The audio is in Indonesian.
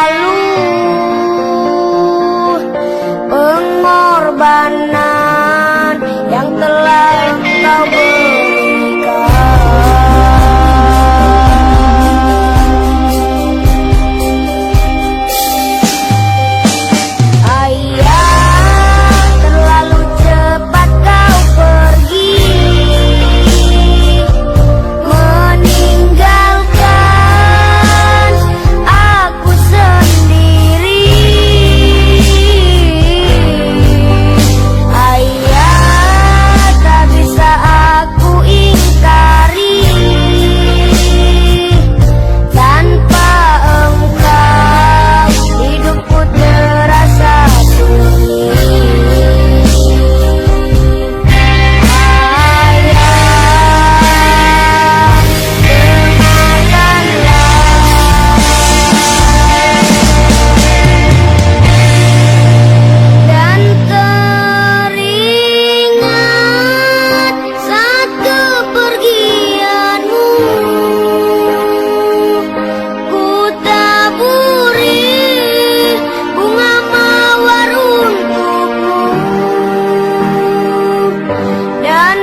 lalu, pengorbanan yang telah kau berikan. Ayah, terlalu cepat kau pergi, meninggalkan aku sendiri. Ayah, tak bisa aku ingkari, tanpa engkau hidupku terasa sunyi. Ayah, dan teringat saat kepergianmu, ku taburi bunga mawar untukmu dan